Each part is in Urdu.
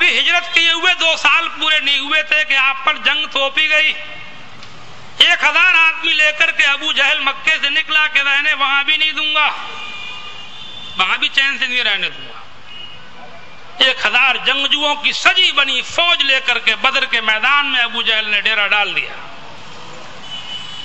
ابھی ہجرت کیے ہوئے 2 سال پورے نہیں ہوئے تھے کہ آپ پر جنگ تھوپی گئی. 1000 آدمی لے کر کے ابو جہل مکے سے نکلا کہ رہنے وہاں بھی نہیں دوں گا, وہاں بھی چین سے نہیں رہنے دوں گا. 1000 جنگجوؤں کی سجی بنی فوج لے کر کے بدر کے میدان میں ابو جہل نے ڈیرا ڈال دیا.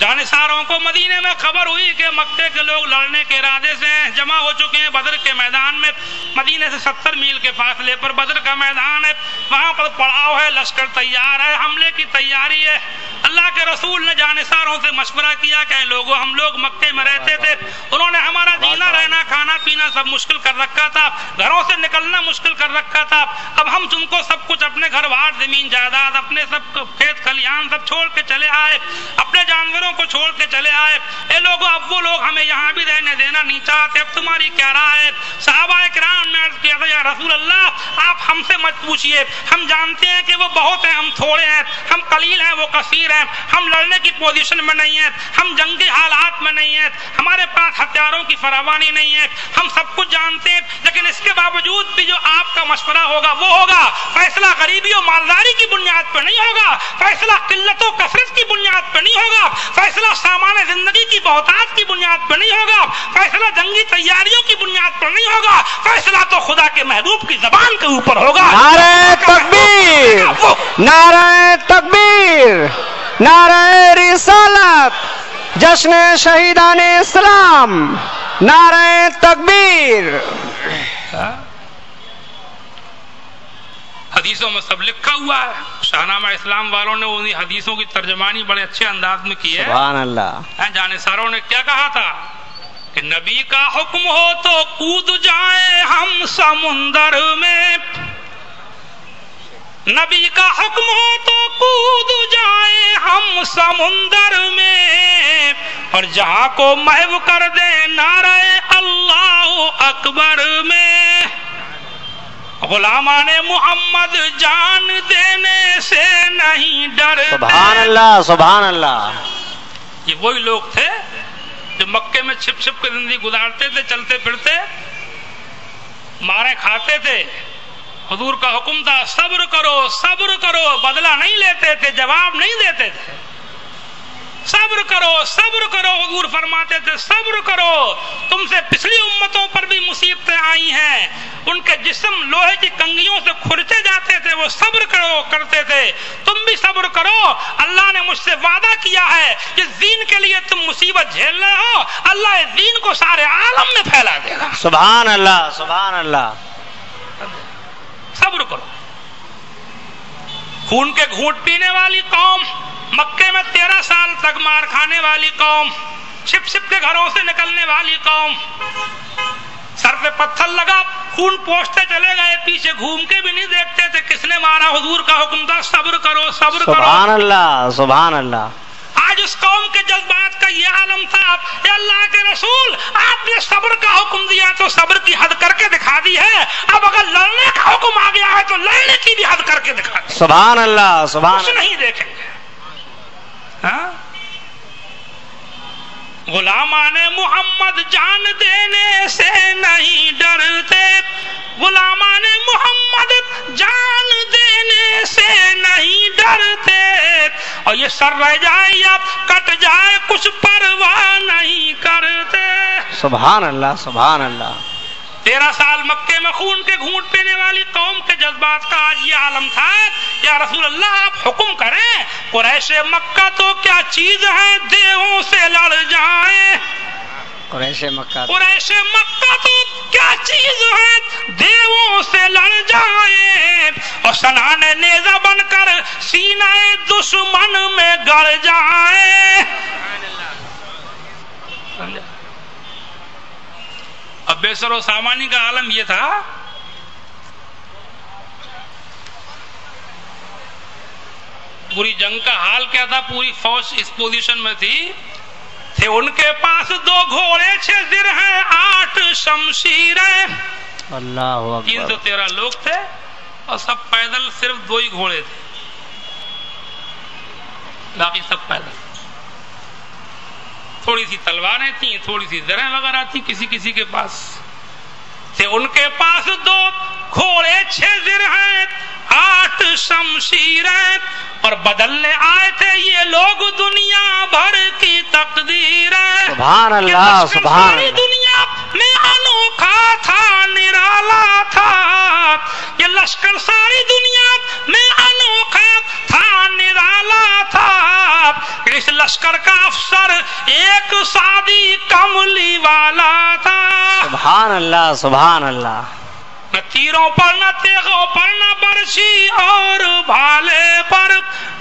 جانساروں کو مدینے میں خبر ہوئی کہ مکے کے لوگ لڑنے کے ارادے سے جمع ہو چکے ہیں بدر کے میدان میں. مدینے سے 70 میل کے فاصلے پر بدر کا میدان ہے, وہاں پر پڑاؤ ہے, لشکر تیار ہے, حملے کی تیاری ہے. اللہ کے رسول نے جانساروں سے مشورہ کیا کہ لوگوں ہم لوگ مکے میں رہتے تھے, انہوں نے ہمارا جینا رہنا کھانا پینا سب مشکل کر رکھا تھا, گھروں سے نکلنا مشکل کر رکھا تھا. اب ہم تم کو سب کچھ اپنے گھر بار زمین جائیداد اپنے سب کھیت کھلیان سب چھوڑ کے چلے آئے, اپنے جانوروں کو چھوڑ کے چلے آئے. اے لوگوں اب وہ لوگ ہمیں یہاں بھی رہنے دینا نہیں چاہتے, اب تمہاری کیا رائے ہے؟ صحابہ کرام نے عرض کیا تھا یا رسول اللہ آپ ہم سے مت پوچھئے, ہم جانتے ہیں کہ وہ بہت ہیں ہم تھوڑے ہیں, ہم قلیل ہیں وہ کثیر ہیں, ہم لڑنے کی پوزیشن میں نہیں ہیں, ہم جنگی حالات میں نہیں ہیں, ہمارے پاس ہتھیاروں کی فراوانی نہیں ہے, ہم سب کچھ جانتے ہیں, لیکن اس کے باوجود بھی جو آپ کا مشورہ ہوگا وہ ہوگا. فیصلہ غریبی و مالداری کی بنیاد پر نہیں ہوگا, فیصلہ قلت و کثرت کی بنیاد پر نہیں ہوگا, فیصلہ سامان زندگی کی بہتات کی بنیاد پر نہیں ہوگا, فیصلہ جنگی تیاریوں کی بنیاد پر نہیں ہوگا, فیصلہ تو خدا کے محبوب کی زبان کے اوپر ہوگا. نعرہ تکبیر, نعرہ تکبیر, نعرہ رسالت, جشن شہیدان اسلام, نعرہ تکبیر. حدیثوں میں سب لکھا ہوا ہے, شاہنامہ اسلام والوں نے انہی حدیثوں کی ترجمانی بڑے اچھے انداز میں کی ہے. سبحان اللہ. جانساروں نے کیا کہا تھا کہ نبی کا حکم ہو تو کود جائیں ہم سمندر میں, نبی کا حکم ہو تو کود جائیں ہم سمندر میں, اور جہاں کو محو کر دیں نعرہ اللہ اکبر میں. غلامان محمد جان دینے سے نہیں ڈرتے. سبحان اللہ, سبحان اللہ. یہ وہی لوگ تھے جو مکے میں چھپ چھپ کے زندگی گزارتے تھے, چلتے پھرتے, مارے کھاتے تھے. حضور کا حکم تھا صبر کرو صبر کرو, بدلہ نہیں لیتے تھے, جواب نہیں دیتے تھے. صبر کرو صبر کرو, حضور فرماتے تھے صبر کرو, تم سے پچھلی امتوں پر بھی مصیبتیں آئی ہیں, ان کے جسم لوہے کی کنگھیوں سے کھرچے جاتے تھے, وہ صبر کرو کرتے تھے, تم بھی صبر کرو. اللہ نے مجھ سے وعدہ کیا ہے جس دین کے لیے تم مصیبت جھیل رہے ہو اللہ اس دین کو سارے عالم میں پھیلا دے گا. سبحان اللہ, سبحان اللہ. صبر کرو. خون کے گھونٹ پینے والی قوم, مکے میں 13 سال تک مار کھانے والی قوم, چھپ چھپ کے گھروں سے نکلنے والی قوم, سر پہ پتھر لگا خون پوچھتے چلے گئے, پیچھے گھوم کے بھی نہیں دیکھتے تھے کس نے مارا. حضور کا حکم تھا صبر کرو صبر کرو. سبحان اللہ, سبحان اللہ. آج اس قوم کے جذبات کا یہ عالم تھا کہ اللہ کے رسول آپ نے صبر کا حکم دیا تو صبر کی حد کر کے دکھا دی ہے, اب اگر لڑنے کا حکم آ گیا ہے تو لڑنے کی بھی حد کر کے دکھا دی. سبحان اللہ, سبحان کچھ نہیں دیکھیں گے. غلامان محمد جان دینے سے نہیں ڈرتے, غلامان محمد جان دینے سے نہیں ڈرتے, اور یہ سر رہ جائے یا کٹ جائے کچھ پرواہ نہیں کرتے. سبحان اللہ, سبحان اللہ. 13 سال مکے میں خون کے گھونٹ پینے والی قوم کے جذبات کا آج یہ عالم تھا. یا رسول اللہ آپ حکم کریں, قریش مکہ تو کیا چیز ہے دیووں سے لڑ جائیں. قریش مکہ, قریش مکہ تو کیا چیز ہے دیووں سے لڑ جائیں, اور سنان نیزہ بن کر سینہ دشمن میں گڑ جائیں. اب بیسر و سامانی کا عالم یہ تھا پوری جنگ کا حال کیا تھا. پوری فوج اس پوزیشن میں تھی, تھے ان کے پاس 2 گھوڑے 6 درہیں 8 شمشیریں. اللہ اکبر. 313 لوگ تھے اور سب پیدل, صرف 2 ہی گھوڑے تھے, باقی سب پیدل. تھوڑی سی تلواریں تھیں, تھوڑی سی زرہیں وغیرہ تھی کسی کسی کے پاس. تھے ان کے پاس 2 گھوڑے 6 درہیں شمشیریں اور بدلنے آئے تھے یہ لوگ دنیا بھر کی تقدیریں. سبحان اللہ سبحان ساری اللہ. دنیا میں انوکھا تھا نرالا تھا. یہ لشکر ساری دنیا میں انوکھا تھا نرالا تھا. اس لشکر کا افسر ایک سادی کملی والا تھا. سبحان اللہ سبحان اللہ. نہ تیروں پر نہ تیغوں پر نہ برچھی اور بھالے پر.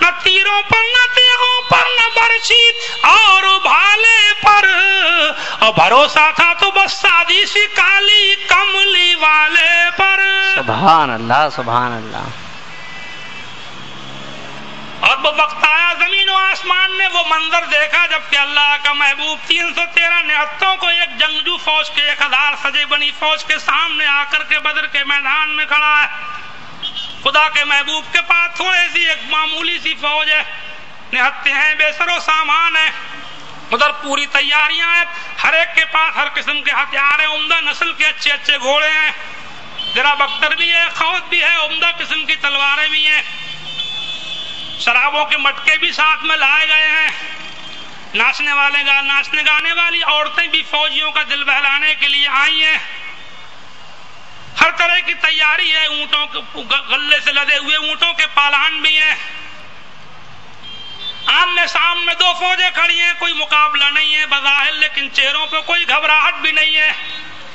نہ تیروں پر نہ تیغوں پر نہ برچھی اور بھالے پر. اور بھروسہ تھا تو بس سادی سی کالی کملی والے پر. سبحان اللہ سبحان اللہ. اور وہ وقت آیا زمین و آسمان نے وہ منظر دیکھا جبکہ اللہ کا محبوب 313 نہتوں کو ایک جنگجو فوج کے 1000 سجے بنی فوج کے سامنے آ کر کے بدر کے میدان میں کھڑا ہے. خدا کے محبوب کے پاس تھوڑی سی ایک معمولی سی فوج ہے. نہتے ہیں بے سر و سامان ہے. ادھر پوری تیاریاں ہیں. ہر ایک کے پاس ہر قسم کے ہتھیار ہیں. عمدہ نسل کے اچھے اچھے گھوڑے ہیں. ذرا بختر بھی ہے, خوت بھی ہے, عمدہ قسم کی تلواریں بھی ہیں. شرابوں کے مٹکے بھی ساتھ میں لائے گئے ہیں. ناچنے گانے والی عورتیں بھی فوجیوں کا دل بہلانے کے لیے آئی ہیں. ہر طرح کی تیاری ہے. اونٹوں کے غلے سے لدے ہوئے اونٹوں کے پالان بھی ہیں. آمنے سامنے دو فوجیں کھڑی ہیں. کوئی مقابلہ نہیں ہے بظاہر, لیکن چہروں پہ کوئی گھبراہٹ بھی نہیں ہے.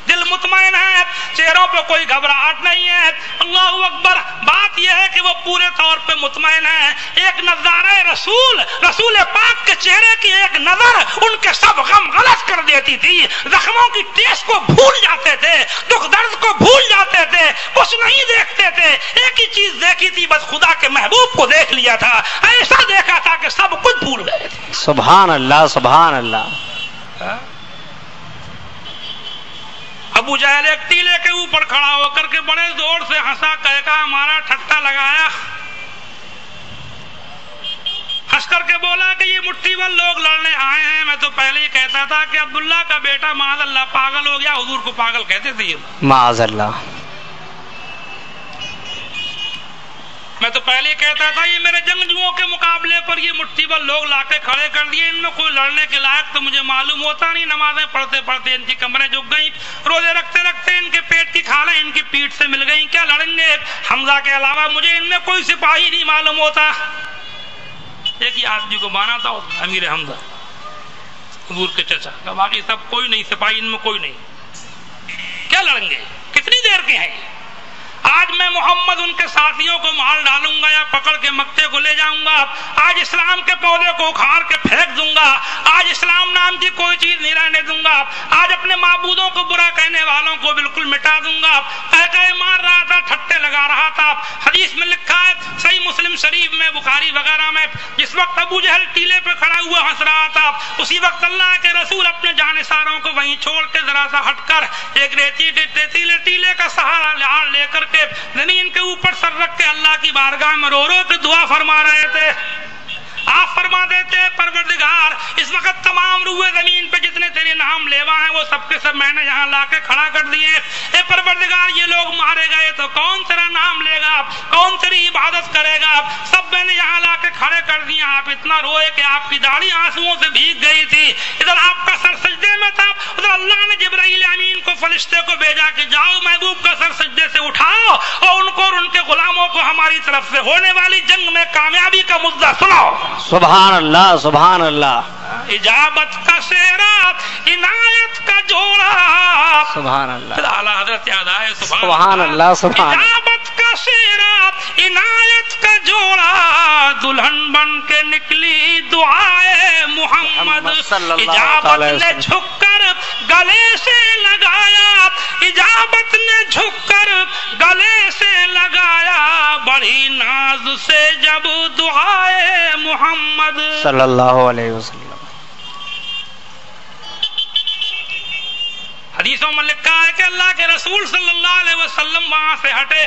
دل مطمئن ہے, چہروں پہ کوئی گھبراہٹ نہیں ہے. اللہ اکبر. بات یہ ہے کہ وہ پورے طور پہ مطمئن ہے. ایک نظارہ رسول پاک کے چہرے کی ایک نظر ان کے سب غم غلط کر دیتی تھی. زخموں کی ٹیس کو بھول جاتے تھے, دکھ درد کو بھول جاتے تھے, کچھ نہیں دیکھتے تھے. ایک ہی چیز دیکھی تھی, بس خدا کے محبوب کو دیکھ لیا تھا. ایسا دیکھا تھا کہ سب کچھ بھول گئے تھے. سبحان اللہ سبحان اللہ. ابو جہل ایک ٹیلے کے اوپر کھڑا ہو کر کے بڑے زور سے ہنسا, کہا ہمارا ٹھٹا لگایا. ہنس کر کے بولا کہ یہ مٹھی بھر لوگ لڑنے آئے ہیں. میں تو پہلے ہی کہتا تھا کہ عبداللہ کا بیٹا معاذ اللہ پاگل ہو گیا. حضور کو پاگل کہتے تھے یہ. معاذ اللہ. میں تو پہلے ہی کہتا تھا یہ میرے جنگجوؤں کے مقابلے پر یہ مٹھی بھر لوگ لا کے کھڑے کر دیے. ان میں کوئی لڑنے کے لائق تو مجھے معلوم ہوتا نہیں. نمازیں پڑھتے پڑھتے ان کی کمریں جھک گئیں, روزے رکھتے رکھتے ان کے پیٹ کی کھالیں ان کی پیٹھ سے مل گئیں. کیا لڑیں گے؟ حمزہ کے علاوہ مجھے ان میں کوئی سپاہی نہیں معلوم ہوتا. ایک ہی آدمی کو مانا تھا, امیر حمزہ, حضور کے چچا. باقی سب کوئی نہیں, سپاہی ان میں کوئی نہیں. کیا لڑیں گے؟ کتنی دیر کے ہیں؟ آج میں محمد ان کے ساتھیوں کو مار ڈالوں گا یا پکڑ کے مکے کو لے جاؤں گا. آج اسلام کے پودے کو اکھاڑ کے پھینک دوں گا. آج اسلام نام کی کوئی چیز نہیں رہنے دوں گا. آج اپنے معبودوں کو برا کہنے والوں کو بالکل مٹا دوں گا. کہہ مار رہا تھا, ٹھٹے لگا رہا تھا. حدیث میں لکھا ہے صحیح مسلم شریف میں, بخاری وغیرہ میں, جس وقت ابو جہل ٹیلے پہ کھڑا ہوا ہنس رہا تھا, اسی وقت اللہ کے رسول اپنے جانثاروں کو وہیں چھوڑ کے ذرا سا ہٹ کر ایک ریتیلے ٹیلے کا سہارا لے کر کے زمین کے اوپر سر رکھ کے اللہ کی بارگاہ میں رو رو کے دعا فرما رہے تھے. آپ فرما دیتے پروردگار اس وقت تمام روئے زمین پہ جتنے تیرے نام لیوا ہیں وہ سب کے سب میں نے یہاں لا کے کھڑا کر دیے. اے پروردگار یہ لوگ مارے گئے تو کون تیرا نام لے گا, کون تیری عبادت کرے گا؟ سب میں نے یہاں لا کے کھڑے کر دیے. آپ اتنا روئے کہ آپ کی داڑھی آنسوؤں سے بھیگ گئی تھی. ادھر آپ کا سر سجدے میں تھا, ادھر اللہ نے جبرائیل امین کو فرشتے کو بھیجا کہ جاؤ محبوب کا سر سجدے سے اٹھاؤ اور ان کو اور ان کے غلاموں کو ہماری طرف سے ہونے والی جنگ میں کامیابی کا مدعا سناؤ. سبحان اللہ سبحان اللہ. اجابت کا سیرات, عنایت کا جوڑا. سبحان اللہ. اعلیٰ حضرت یاد آئے. سبحان اللہ سبحان. اجابت کا سیرات, عنایت کا جوڑا, دلہن بن کے نکلی دعائے محمد. اجابت نے جھک کر گلے سے لگایا, اجابت نے جھک کر گلے سے لگایا, بڑی ناز سے جب دعائے محمد صلی اللہ علیہ وسلم. حدیثوں میں لکھا ہے کہ اللہ کے رسول صلی اللہ علیہ وسلم وہاں سے ہٹے,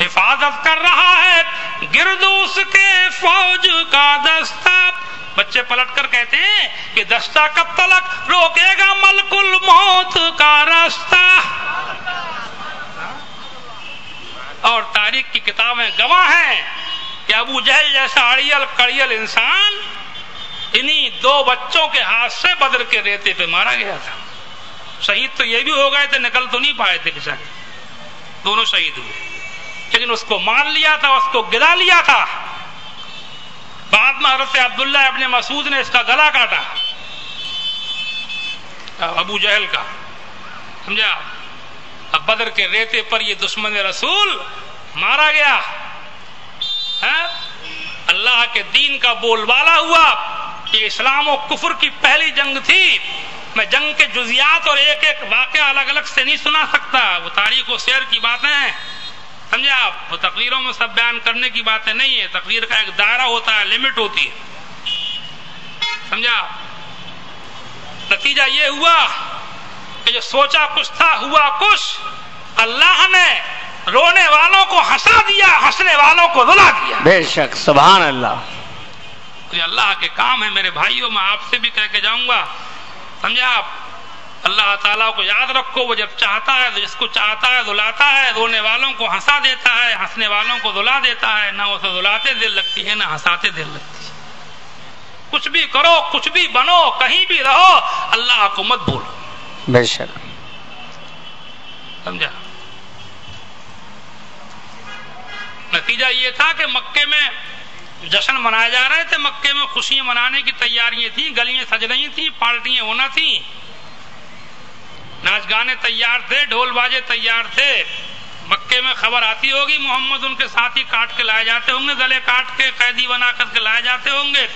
حفاظت کر رہا ہے گرد اس کے فوج کا دستہ۔ بچے پلٹ کر کہتے ہیں کہ دستہ کب تلک روکے گا ملک الموت کا راستہ؟ اور تاریخ کی کتابیں گواہ ہیں کہ ابو جہل جیسا اڑیل کڑیل انسان انہی دو بچوں کے ہاتھ سے بدر کے ریتے پہ مارا گیا تھا۔ شہید تو یہ بھی ہو گئے تھے، نکل تو نہیں پائے تھے بیچارے، دونوں شہید ہوئے، لیکن اس کو مار لیا تھا، اس کو گرا لیا تھا۔ بعد میں حضرت عبداللہ ابن مسعود نے اس کا گلا کاٹا، ابو جہل کا، سمجھا؟ اب بدر کے ریتے پر یہ دشمن رسول مارا گیا۔ اللہ کے دین کا بول بالا ہوا کہ اسلام و کفر کی پہلی جنگ تھی۔ میں جنگ کے جزیات اور ایک ایک واقعہ الگ الگ سے نہیں سنا سکتا، وہ تاریخ و سیر کی باتیں ہیں، سمجھا آپ؟ وہ تقریروں میں سب بیان کرنے کی باتیں نہیں ہے، تقریر کا ایک دائرہ ہوتا ہے، لمٹ ہوتی ہے، سمجھا؟ نتیجہ یہ ہوا کہ جو سوچا کچھ تھا ہوا کچھ، اللہ نے رونے والوں کو ہنسا دیا، ہنسنے والوں کو رلا دیا۔ بے شک، سبحان اللہ۔ یہ اللہ کے کام ہے میرے بھائیوں، میں آپ سے بھی کہہ کے جاؤں گا، سمجھا آپ؟ اللہ تعالیٰ کو یاد رکھو، وہ جب چاہتا ہے تو جس کو چاہتا ہے رلاتا ہے، رونے والوں کو ہنسا دیتا ہے، ہنسنے والوں کو رلا دیتا ہے، نہ اسے رلاتے دل لگتی ہے نہ ہنساتے دل لگتی ہے۔ کچھ بھی کرو، کچھ بھی بنو، کہیں بھی رہو، اللہ کو مت بھولو۔ بے شک، سمجھا؟ نتیجہ یہ تھا کہ مکے میں جشن منائے جا رہے تھے، مکے میں خوشیاں منانے کی تیاریاں تھیں، گلیاں سج رہی تھیں، پارٹیاں ہونا تھیں، ناچ گانے تیار تھے، ڈھول باجے تیار تھے۔ مکے میں خبر آتی ہوگی محمد ان کے ساتھی کاٹ کے لائے جاتے ہوں گے، گلے کاٹ کے قیدی بنا کر کے لائے جاتے ہوں گے،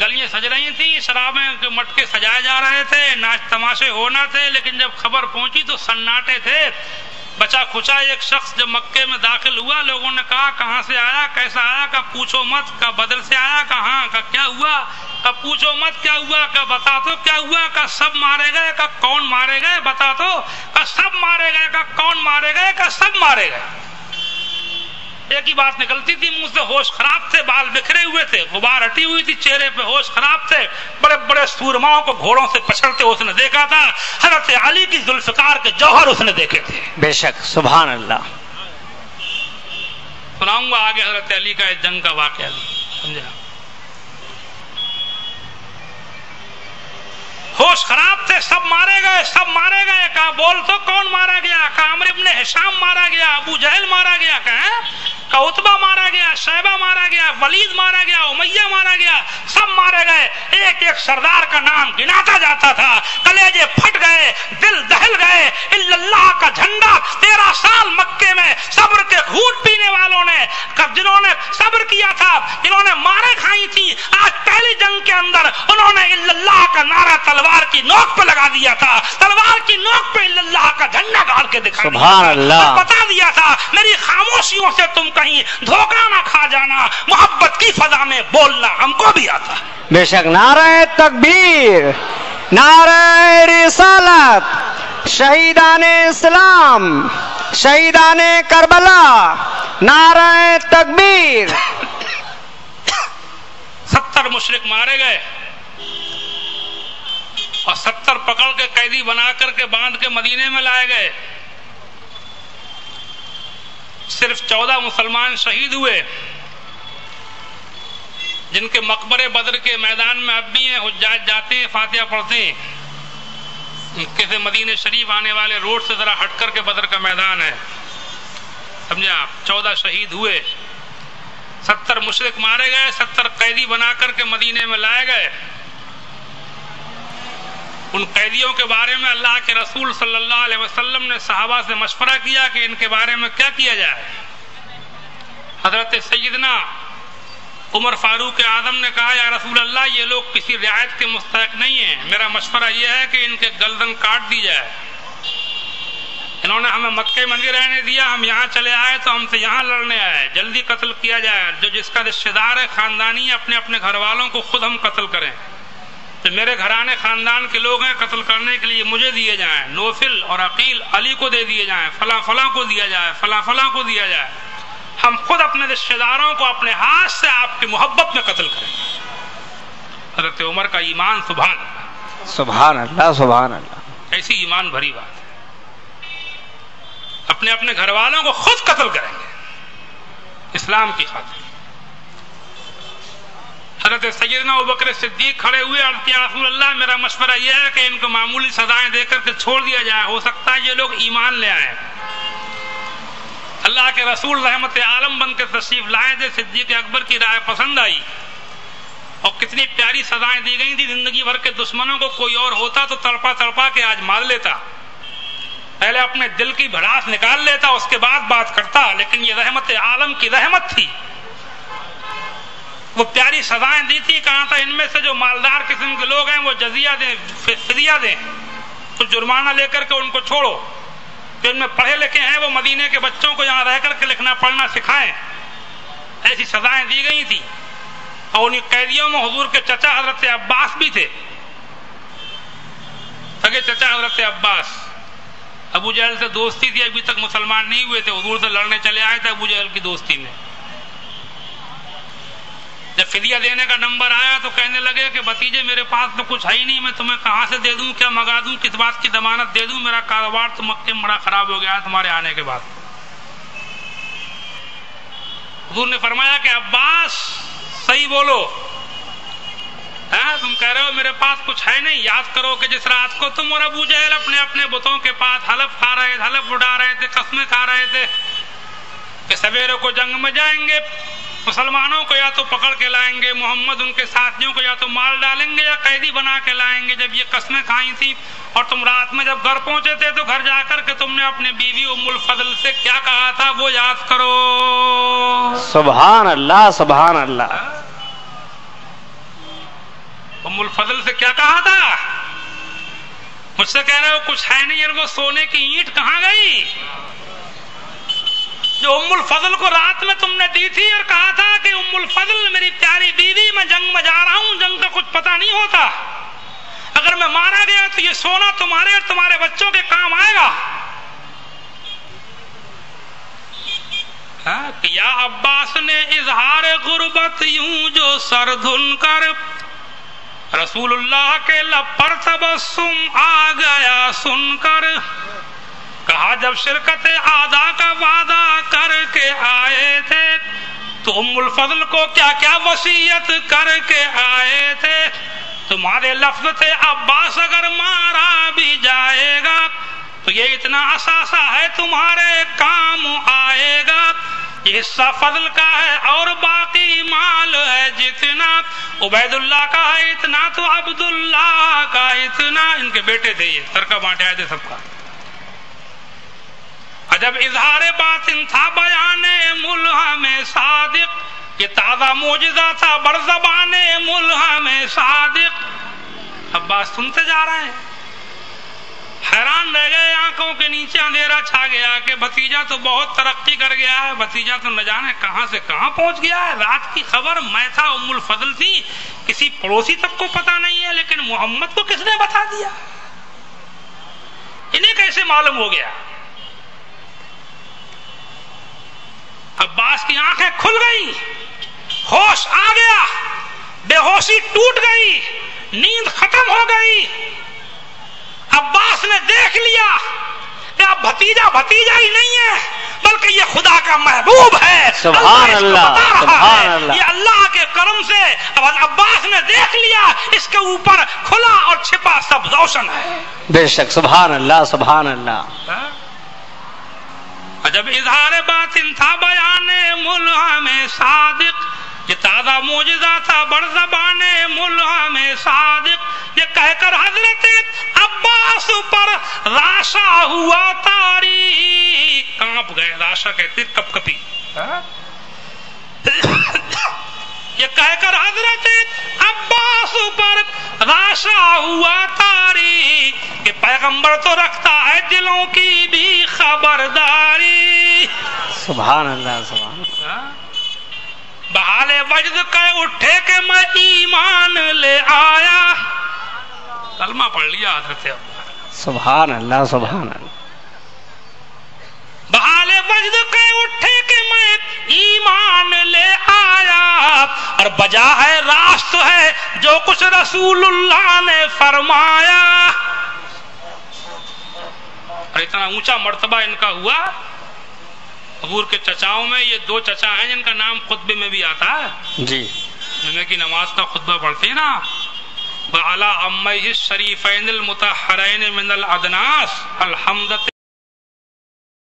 گلیاں سج رہی تھیں، شرابیں کے مٹکے سجائے جا رہے تھے، ناچ تماشے ہونا تھے، لیکن جب خبر پہنچی تو سناٹے تھے۔ بچا کھچا ایک شخص جب مکے میں داخل ہوا، لوگوں نے کہا کہاں سے آیا، کیسا آیا؟ کہا پوچھو مت۔ کہا بدر سے آیا؟ کہاں؟ کہا کیا ہوا؟ کہا پوچھو مت کیا ہوا؟ کہا بتا تو کیا ہوا؟ کہا سب مارے گئے۔ کہا کون مارے گئے؟ بتا تو۔ کہا سب مارے گئے۔ کہا کون مارے گئے؟ کہا سب مارے گئے۔ ایک ہی بات نکلتی تھی منہ سے، ہوش خراب تھے، بال بکھرے ہوئے تھے، غبار ہٹی ہوئی تھی چہرے پہ، ہوش خراب تھے، بڑے بڑے سورماؤں کو گھوڑوں سے پچھڑتے اس نے دیکھا تھا، حضرت علی کی ذوالفقار کے جوہر اس نے دیکھے تھے۔ بے شک، سبحان اللہ۔ سناؤں گا آگے حضرت علی کا اس جنگ کا واقعہ بھی، سمجھا؟ ہوش خراب تھے، سب مارے گئے، سب مارے گئے۔ کہا بول تو کون مارا گیا؟ کہا عمرو ابن ہشام مارا گیا، ابو جہل مارا گیا، کہا عتبہ مارا گیا، شیبہ مارا گیا، ولید مارا گیا، امیہ مارا گیا، سب مارے گئے۔ ایک ایک سردار کا نام گناتا جاتا تھا، کلیجے پھٹ گئے، دل دہل گئے۔ الا اللہ کا جھنڈا 13 سال مکے میں صبر کے گھونٹ پینے والوں نے، جنہوں نے صبر کیا تھا، جنہوں نے مارے کھائی تھی، آج پہلی جنگ کے اندر انہوں نے الا اللہ کا نعرہ تلوار کی نوک پہ لگا دیا تھا، تلوار کی نوک پہ الا اللہ کا جھنڈا گاڑ کے دکھا دیا، سبحان اللہ، بتا دیا تھا میری خاموشیوں سے تم کہیں دھوکہ نہ کھا جانا، محبت کی فضا میں بولنا ہم کو بھی آتا ہے۔ بے شک، نعرہ تکبیر، نعرہ رسالت، شہیدان اسلام، شہیدان کربلا، نعرہ تکبیر۔ 70 مشرک مارے گئے اور 70 پکڑ کے قیدی بنا کر کے باندھ کے مدینے میں لائے گئے۔ صرف 14 مسلمان شہید ہوئے، جن کے مقبرے بدر کے میدان میں اب بھی ہیں، حجاج جاتے ہیں، فاتحہ پڑھتے ہیں۔ مکے سے مدینہ شریف آنے والے روڈ سے ذرا ہٹ کر کے بدر کا میدان ہے، سمجھے آپ؟ 14 شہید ہوئے، 70 مشرک مارے گئے، 70 قیدی بنا کر کے مدینے میں لائے گئے۔ ان قیدیوں کے بارے میں اللہ کے رسول صلی اللہ علیہ وسلم نے صحابہ سے مشورہ کیا کہ ان کے بارے میں کیا کیا جائے۔ حضرت سیدنا عمر فاروق اعظم نے کہا یا رسول اللہ یہ لوگ کسی رعایت کے مستحق نہیں ہیں، میرا مشورہ یہ ہے کہ ان کے گردن کاٹ دی جائے، انہوں نے ہمیں مکے میں نہیں رہنے دیا، ہم یہاں چلے آئے تو ہم سے یہاں لڑنے آئے، جلدی قتل کیا جائے، جو جس کا رشتہ دار ہے خاندانی اپنے اپنے گھر والوں کو خود ہم قتل کریں، تو میرے گھرانے خاندان کے لوگ ہیں قتل کرنے کے لیے مجھے دیے جائیں، نوفل اور عقیل علی کو دے دیے جائیں، فلاں فلاں کو دیا جائے، فلاں فلاں کو دیا جائے، ہم خود اپنے رشتہ داروں کو اپنے ہاتھ سے آپ کی محبت میں قتل کریں۔ حضرت عمر کا ایمان سبحان اللہ، سبحان اللہ، سبحان اللہ، ایسی ایمان بھری بات ہے، اپنے اپنے گھر والوں کو خود قتل کریں گے اسلام کی خاطر۔ حضرت سیدنا ابوبکر صدیق کھڑے ہوئے، عرض کیا رسول اللہ میرا مشورہ یہ ہے کہ ان کو معمولی سزائیں دے کر کے چھوڑ دیا جائے، ہو سکتا ہے یہ لوگ ایمان لے آئیں۔ اللہ کے رسول رحمت عالم بن کے تشریف لائے تھے، صدیق اکبر کی رائے پسند آئی، اور کتنی پیاری سزائیں دی گئی تھی، زندگی بھر کے دشمنوں کو کوئی اور ہوتا تو تڑپا تڑپا کے آج مار لیتا، پہلے اپنے دل کی بھڑاس نکال لیتا اس کے بعد بات کرتا، لیکن یہ رحمت عالم کی رحمت تھی، وہ پیاری سزائیں دی تھی، کہا تھا ان میں سے جو مالدار قسم کے لوگ ہیں وہ جزیہ دیں، فدیہ دیں، کچھ جرمانہ لے کر کے ان کو چھوڑو، جو ان میں پڑھے لکھے ہیں وہ مدینے کے بچوں کو یہاں رہ کر کے لکھنا پڑھنا سکھائیں، ایسی سزائیں دی گئی تھی۔ اور انہیں قیدیوں میں حضور کے چچا حضرت عباس بھی تھے، سگے چچا حضرت عباس، ابو جہل سے دوستی تھی، ابھی تک مسلمان نہیں ہوئے تھے، حضور سے لڑنے چلے آئے تھے ابو جہل کی دوستی میں۔ جب فدیہ دینے کا نمبر آیا تو کہنے لگے کہ بھتیجے میرے پاس تو کچھ ہے ہی نہیں، میں تمہیں کہاں سے دے دوں، کیا منگا دوں، کس بات کی ضمانت دے دوں، میرا کاروبار تو مکے میں بڑا خراب ہو گیا ہے تمہارے آنے کے بعد۔ حضور نے فرمایا کہ عباس صحیح بولو، تم کہہ رہے ہو میرے پاس کچھ ہے نہیں، یاد کرو کہ جس رات کو تم اور ابو جہل اپنے اپنے بتوں کے پاس حلف کھا رہے تھے، حلف اٹھا رہے تھے، قسمیں کھا رہے تھے کہ سویرے کو جنگ میں جائیں گے، مسلمانوں کو یا تو پکڑ کے لائیں گے، محمد ان کے ساتھیوں کو یا تو مال ڈالیں گے یا قیدی بنا کے لائیں گے، جب یہ قسمیں کھائی تھی اور تم رات میں جب گھر پہنچے تھے تو گھر جا کر کے تم نے اپنی بیوی ام الفضل سے کیا کہا تھا وہ یاد کرو۔ سبحان اللہ، سبحان اللہ، ام الفضل سے کیا کہا تھا؟ مجھ سے کہہ رہے ہو کچھ ہے نہیں، ان کو سونے کی اینٹ کہاں گئی جو ام الفضل کو رات میں تم نے دی تھی اور کہا تھا کہ ام الفضل میری پیاری بیوی، میں جنگ میں جا رہا ہوں، جنگ کا کچھ پتہ نہیں ہوتا، اگر میں مارا گیا تو یہ سونا تمہارے اور تمہارے بچوں کے کام آئے گا۔ کہ یا عباس نے اظہار غربت یوں جو سر دھن کر، رسول اللہ کے لب پر تبسم آ گیا سن کر، کہا جب شرکت آدھا کا وعدہ کر کے آئے تھے تو ام الفضل کو کیا کیا وصیت کر کے آئے تھے، تمہارے لفظ تھے عباس اگر مارا بھی جائے گا تو یہ اتنا اثاثہ ہے تمہارے کام آئے گا، یہ حصہ فضل کا ہے اور باقی مال ہے جتنا، عبید اللہ کا ہے اتنا تو عبداللہ کا اتنا، ان کے بیٹے تھے یہ، ترکہ بانٹے آئے تھے سب کا۔ جب اظہار باطن تھا بیان ملہم صادق، یہ تازہ معجزہ تھا بر زبان ملہم صادق۔ عباس سنتے جا رہے ہیں، حیران رہ گئے، آنکھوں کے نیچے اندھیرا چھا گیا کہ بھتیجا تو بہت ترقی کر گیا ہے، بھتیجا تو نہ جانے کہاں سے کہاں پہنچ گیا ہے، رات کی خبر میں تھا، ام الفضل تھی، کسی پڑوسی تک کو پتا نہیں ہے، لیکن محمد کو کس نے بتا دیا، انہیں کیسے معلوم ہو گیا؟ عباس کی آنکھیں کھل گئی، ہوش آ گیا، بے ہوشی ٹوٹ گئی، نیند ختم ہو گئی۔ عباس نے دیکھ لیا کہ اب بھتیجا بھتیجا ہی نہیں ہے بلکہ یہ خدا کا محبوب ہے، سبحان اللہ، سبحان اللہ، یہ اللہ کے کرم سے اب عباس نے دیکھ لیا اس کے اوپر کھلا اور چھپا سب روشن ہے۔ بے شک، سبحان اللہ، سبحان اللہ۔ جب اظہار باطن تھا بیان ملہم صادق، یہ تازہ معجزہ تھا بر زبان ملہم صادق، یہ کہہ کر حضرت عباس پر راشا ہوا تاریخ، کانپ گئے، راشا کہتے کپ کپی، یہ کہہ کر حضرت عباس ناس پر راشا ہوا تاری کہ پیغمبر تو رکھتا ہے دلوں کی بھی خبرداری. سبحان اللہ سبحان اللہ. بحال وجد کہ اٹھے کہ میں ایمان لے آیا. کلمہ پڑھ لیا حضرت. سبحان اللہ سبحان اللہ. بحال وجد کہ اٹھے کہ میں ایمان لے آیا اور بجا ہے راست ہے جو کچھ رسول اللہ نے فرمایا. اور اتنا اونچا مرتبہ ان کا ہوا. حضور کے چچاؤں میں یہ دو چچا ہیں جن کا نام خطبے میں بھی آتا ہے. جی. جمعے کی نماز کا خطبہ پڑھتے ہیں نا. وعلی امّیہ الشریفین المطہرین من الادناس الحمد